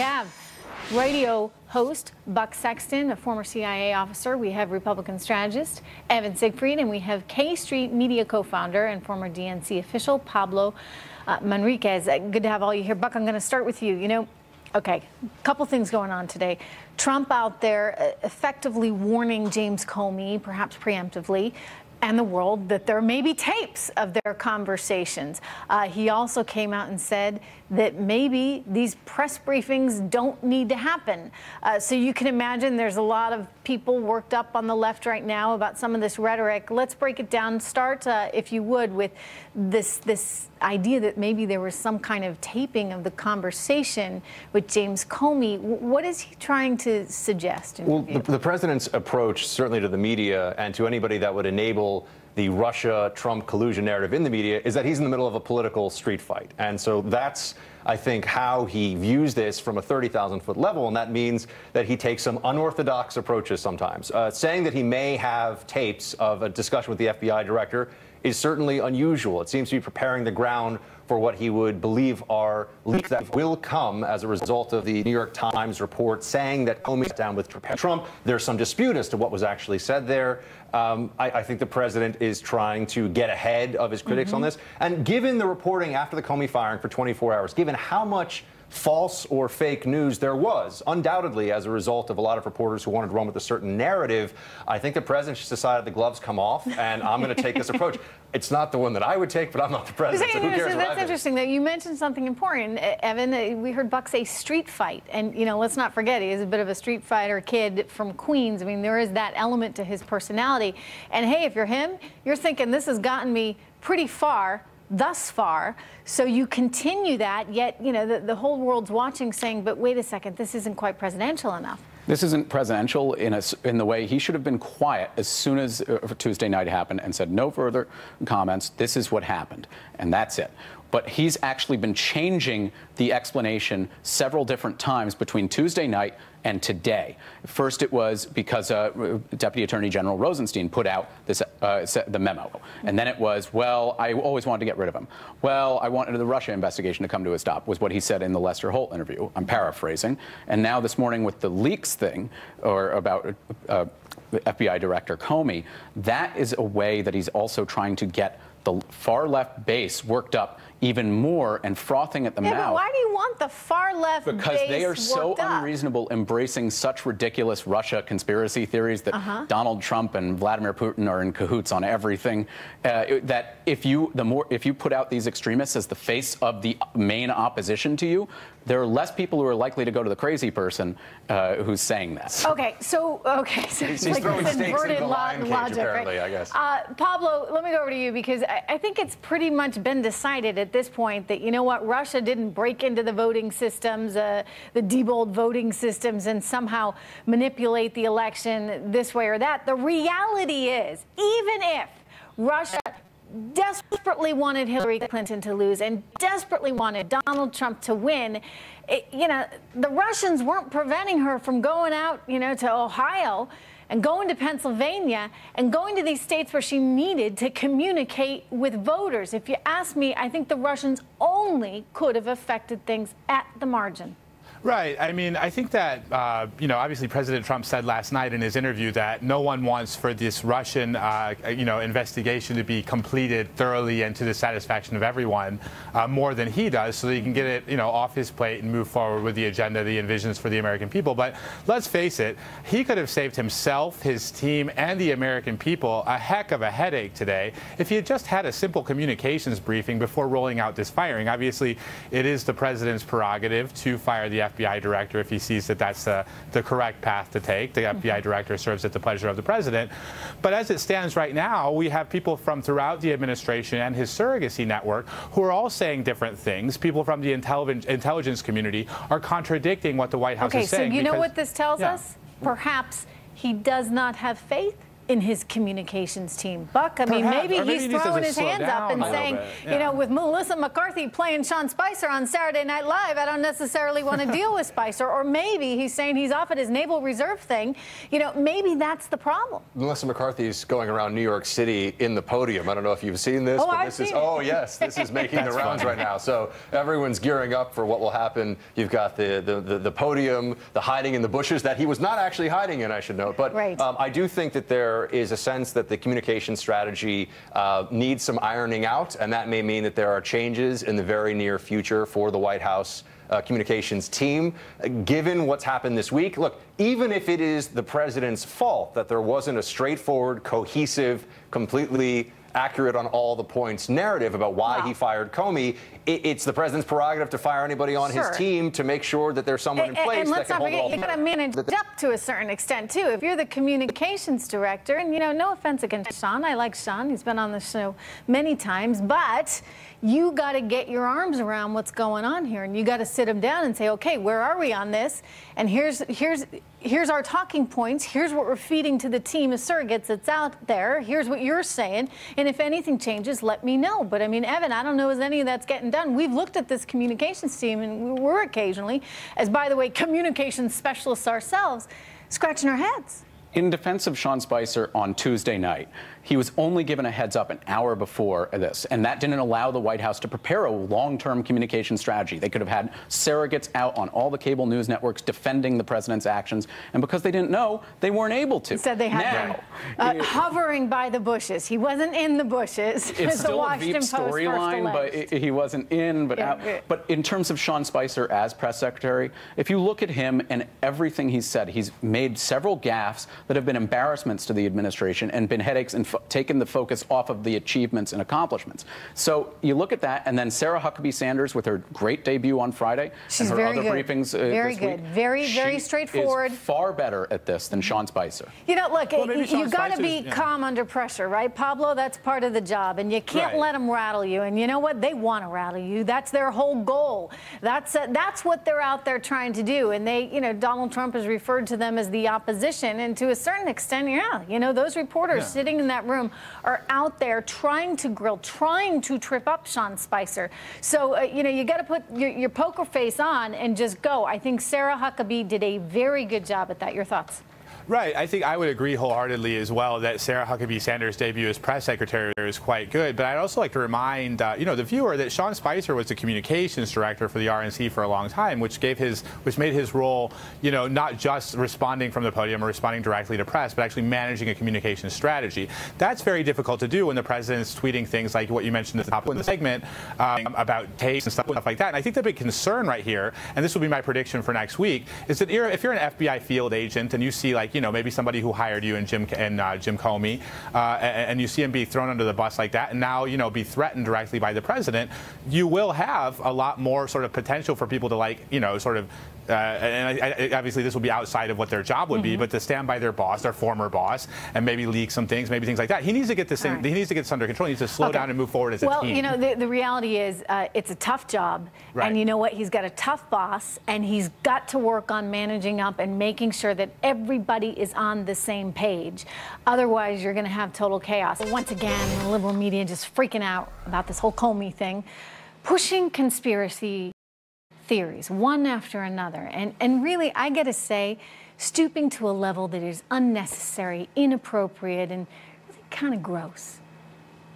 have radio host Buck Sexton, a former CIA officer. We have Republican strategist Evan Siegfried, and we have K Street Media co-founder and former DNC official Pablo Manriquez. Good to have all you here. Buck, I'm going to start with you. Okay, a couple things going on today. Trump out there effectively warning James Comey, perhaps preemptively, and the world that there may be tapes of their conversations. He also came out and said that maybe these press briefings don't need to happen. So you can imagine there's a lot of people worked up on the left right now about some of this rhetoric. Let's break it down. Start, if you would, with this idea that maybe there was some kind of taping of the conversation with James Comey. What is he trying to suggest? Well, the president's approach, certainly to the media and to anybody that would enable the Russia-Trump collusion narrative in the media, is that he's in the middle of a political street fight. And so that's, I think, how he views this from a 30,000-foot level, and that means that he takes some unorthodox approaches sometimes. Saying that he may have tapes of a discussion with the FBI director is certainly unusual. It seems to be preparing the ground for what he would believe are leaks that will come as a result of the New York Times report saying that Comey sat down with Trump. There's some dispute as to what was actually said there. I think the president is trying to get ahead of his critics on this. And given the reporting after the Comey firing for 24 hours, given how much false or fake news there was, undoubtedly as a result of a lot of reporters who wanted to run with a certain narrative, I think the president just decided the gloves come off and I'm going to take this approach. It's not the one that I would take, but I'm not the president, so who cares what I think? That's interesting that you mentioned something important, Evan. We heard Buck say street fight, and let's not forget he is a bit of a street fighter kid from Queens. I mean, there is that element to his personality. And hey, if you're him, you're thinking this has gotten me pretty far thus far, so you continue that, yet the whole world's watching saying, but wait a second, this isn't quite presidential enough. This isn't presidential in the way he should have been quiet as soon as Tuesday night happened and said no further comments. This is what happened, and that's it. But he's actually been changing the explanation several different times between Tuesday night and today. First, it was because Deputy Attorney General Rosenstein put out this, the memo. And then it was, well, I always wanted to get rid of him. Well, I wanted the Russia investigation to come to a stop, was what he said in the Lester Holt interview. I'm paraphrasing. And now this morning with the leaks thing, or about FBI Director Comey, that is a way that he's also trying to get the far left base worked up even more and frothing at the mouth. But why do you want the far left base Because they are so worked up? unreasonable, embracing such ridiculous Russia conspiracy theories that Donald Trump and Vladimir Putin are in cahoots on everything. That if you put out these extremists as the face of the main opposition to you, there are less people who are likely to go to the crazy person who's saying that. Okay, so He's like throwing this stakes inverted into the lion cage, logic, apparently, right? I guess. Pablo, let me go over to you, because I think it's pretty much been decided at this point that, Russia didn't break into the voting systems, the Diebold voting systems, and somehow manipulate the election this way or that. The reality is, even if Russia desperately wanted Hillary Clinton to lose and desperately wanted Donald Trump to win, the Russians weren't preventing her from going out, to Ohio and going to Pennsylvania and going to these states where she needed to communicate with voters. If you ask me, I think the Russians only could have affected things at the margin. Right. I mean, I think that, obviously President Trump said last night in his interview that no one wants for this Russian, investigation to be completed thoroughly and to the satisfaction of everyone more than he does, so that he can get it, off his plate and move forward with the agenda that he envisions for the American people. But let's face it, he could have saved himself, his team, and the American people a heck of a headache today if he had just had a simple communications briefing before rolling out this firing. Obviously, it is the president's prerogative to fire the FBI director if he sees that that's the correct path to take. The FBI director serves at the pleasure of the president. But as it stands right now, we have people from throughout the administration and his surrogacy network who are all saying different things. People from the intelligence community are contradicting what the White House is saying. Okay, so you know what this tells us? Perhaps he does not have faith in his communications team. Buck, I mean, maybe he's throwing his hands up and saying, you know, with Melissa McCarthy playing Sean Spicer on Saturday Night Live, I don't necessarily want to deal with Spicer. Or maybe he's saying he's off at his Naval Reserve thing. You know, maybe that's the problem. Melissa McCarthy's going around New York City in the podium. I don't know if you've seen this, but this is, oh yes, this is making the rounds right now. So everyone's gearing up for what will happen. You've got the podium, the hiding in the bushes that he was not actually hiding in, I should note. But I do think that there is a sense that the communication strategy needs some ironing out, and that may mean that there are changes in the very near future for the White House communications team. Given what's happened this week, look, even if it is the president's fault that there wasn't a straightforward, cohesive, completely accurate on all the points narrative about why he fired Comey, it's the president's prerogative to fire anybody on his team to make sure that there's someone in place and let's that can not hold all forget, you got to manage up to a certain extent too. If you're the communications director, and you know, no offense against Sean, I like Sean, he's been on the show many times, but you got to get your arms around what's going on here, and you got to sit him down and say, okay, where are we on this? And here's our talking points. Here's what we're feeding to the team as surrogates that's out there. Here's what you're saying. And if anything changes, let me know. But I mean, Evan, I don't know if any of that's getting done. We've looked at this communications team, and we're occasionally, as by the way, communications specialists ourselves, scratching our heads. In defense of Sean Spicer on Tuesday night, he was only given a heads up an hour before this, and that didn't allow the White House to prepare a long-term communication strategy. They could have had surrogates out on all the cable news networks defending the president's actions, and because they didn't know, they weren't able to. He said they had been hovering by the bushes. He wasn't in the bushes. It's still a Veep storyline, but he wasn't in, but out. But in terms of Sean Spicer as press secretary, if you look at him and everything he's said, he's made several gaffes that have been embarrassments to the administration and been headaches and taken the focus off of the achievements and accomplishments. So you look at that, and then Sarah Huckabee Sanders with her great debut on Friday and her other briefings very this good. week. Very straightforward. Is far better at this than Sean Spicer. You know, look, you got to be calm under pressure, right, Pablo? That's part of the job, and you can't let them rattle you. And you know what? They want to rattle you. That's their whole goal. That's what they're out there trying to do. And they, you know, Donald Trump has referred to them as the opposition, and to a certain extent, you know, those reporters sitting in that room are out there trying to grill, trying to trip up Sean Spicer. So, you know, you got to put your poker face on and just go. I think Sarah Huckabee did a very good job at that. Your thoughts? Right. I think I would agree wholeheartedly as well that Sarah Huckabee Sanders' debut as press secretary is quite good. But I'd also like to remind, you know, the viewer that Sean Spicer was the communications director for the RNC for a long time, which made his role, you know, not just responding from the podium or responding directly to press, but actually managing a communications strategy. That's very difficult to do when the president's tweeting things like what you mentioned at the top of the segment about taste and stuff like that. And I think the big concern right here, and this will be my prediction for next week, is that if you're an FBI field agent and you see, like, you know, maybe somebody who hired you and Jim Comey, and you see him be thrown under the bus like that, and now, you know, be threatened directly by the president, you will have a lot more sort of potential for people to, like, you know, sort of and obviously this will be outside of what their job would be, but to stand by their boss, their former boss, and maybe leak some things, maybe things like that. He needs to get this thing, he needs to get this under control. He needs to slow down and move forward as a team. Well, you know, the reality is it's a tough job, and you know what? He's got a tough boss, and he's got to work on managing up and making sure that everybody is on the same page. Otherwise, you're going to have total chaos. Once again, the liberal media just freaking out about this whole Comey thing, pushing conspiracy theories one after another, and really, I gotta say, stooping to a level that is unnecessary, inappropriate, and really kind of gross.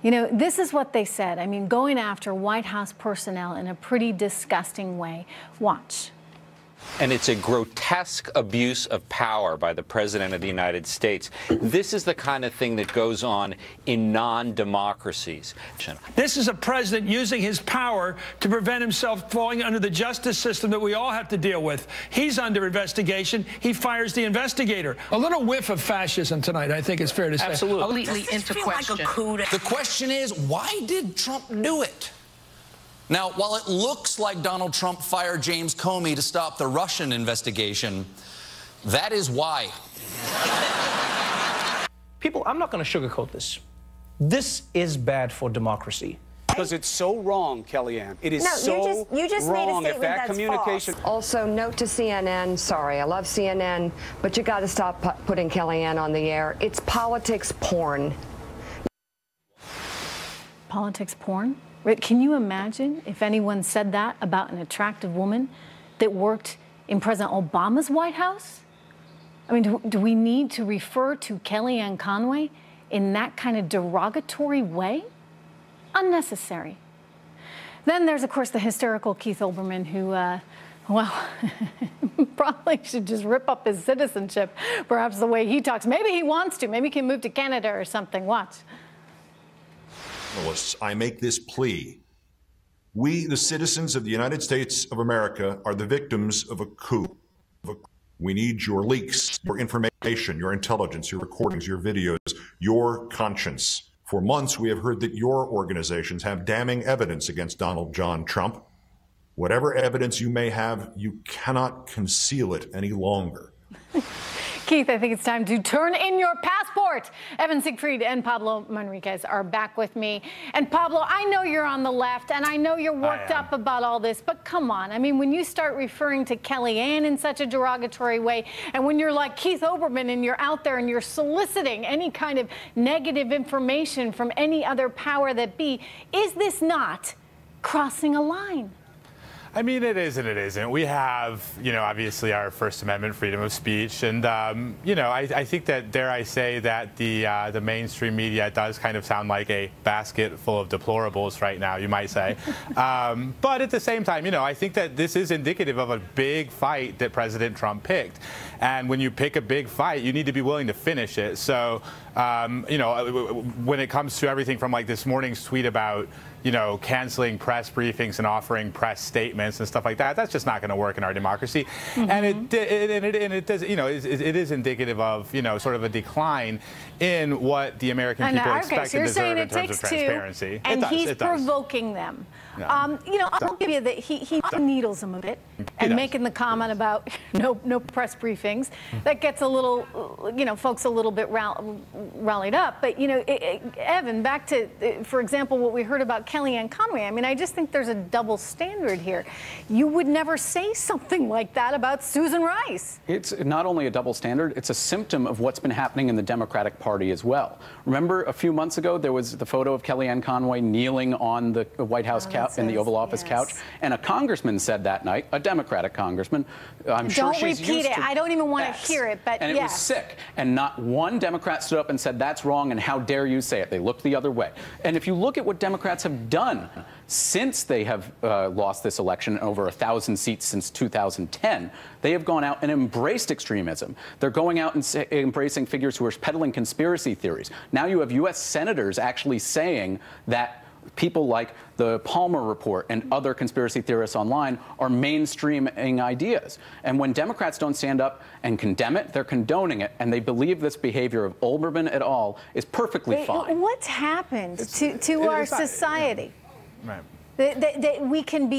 You know, this is what they said. I mean, going after White House personnel in a pretty disgusting way. Watch. And it's a grotesque abuse of power by the President of the United States. This is the kind of thing that goes on in non-democracies. This is a president using his power to prevent himself falling under the justice system that we all have to deal with. He's under investigation. He fires the investigator. A little whiff of fascism tonight, I think it's fair to say. Absolutely. Completely into question. The question is, why did Trump do it? Now, while it looks like Donald Trump fired James Comey to stop the Russian investigation, that is why. People, I'm not going to sugarcoat this. This is bad for democracy. Because it's so wrong, Kellyanne. It is you just wrong made a if that that's communication. False. Also, note to CNN, sorry, I love CNN, but you got to stop putting Kellyanne on the air. It's politics porn. Politics porn? Can you imagine if anyone said that about an attractive woman that worked in President Obama's White House? I mean, do we need to refer to Kellyanne Conway in that kind of derogatory way? Unnecessary. Then there's, of course, the hysterical Keith Olbermann who, well, probably should just rip up his citizenship, perhaps the way he talks. Maybe he wants to. Maybe he can move to Canada or something. Watch. I make this plea. We, the citizens of the United States of America, are the victims of a coup. We need your leaks, your information, your intelligence, your recordings, your videos, your conscience. For months, we have heard that your organizations have damning evidence against Donald John Trump. Whatever evidence you may have, you cannot conceal it any longer. Keith, I think it's time to turn in your passport. Evan Siegfried and Pablo Manriquez are back with me. And Pablo, I know you're on the left, and I know you're worked up about all this, but come on. I mean, when you start referring to Kellyanne in such a derogatory way, and when you're like Keith Olbermann and you're out there and you're soliciting any kind of negative information from any other power that be, is this not crossing a line? I mean, it is and it isn't. We have, obviously our First Amendment freedom of speech. And, I think that, dare I say, that the mainstream media does kind of sound like a basket full of deplorables right now, you might say. But at the same time, I think that this is indicative of a big fight that President Trump picked. And when you pick a big fight, you need to be willing to finish it. So, when it comes to everything from like this morning's tweet about, canceling press briefings and offering press statements and stuff like that, that's just not going to work in our democracy. Mm-hmm. And it does, it is indicative of, sort of a decline in what the American people expect and deserve in terms of transparency. And he's provoking them. No. I'll give you that he needles them a bit and making the comment about no press briefings. That gets a little, folks a little bit rallied up. But, Evan, back to, for example, what we heard about Kellyanne Conway. I mean, I just think there's a double standard here. You would never say something like that about Susan Rice. It's not only a double standard, it's a symptom of what's been happening in the Democratic Party as well. Remember a few months ago, there was the photo of Kellyanne Conway kneeling on the White House couch, in the Oval Office couch, and a congressman said that night, a Democratic congressman, I'm sure she's used to. Don't repeat it. I don't even want to hear it, but and it was sick. And not one Democrat stood up and said, that's wrong, and how dare you say it. They looked the other way. And if you look at what Democrats have done since they have lost this election, over 1,000 seats since 2010, they have gone out and embraced extremism. They're going out and embracing figures who are peddling conspiracy theories. Now you have U.S. senators actually saying that people like the Palmer Report and other conspiracy theorists online are mainstreaming ideas. And when Democrats don't stand up and condemn it, they're condoning it, and they believe this behavior of Olbermann et al. Is perfectly fine. What's happened to our society? Right. That we can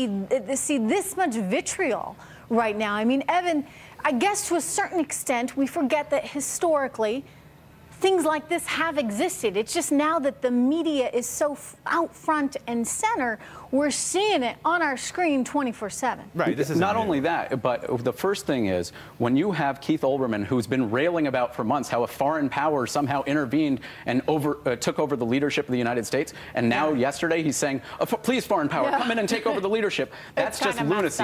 see this much vitriol right now. I mean, Evan, I guess to a certain extent, we forget that historically, things like this have existed. It's just now that the media is so out front and center, we're seeing it on our screen 24/7. Right. This is not only that, but the first thing is when you have Keith Olbermann, who's been railing about for months how a foreign power somehow intervened and took over the leadership of the United States, and now yesterday he's saying, please, foreign power, come in and take over the leadership. That's just lunacy.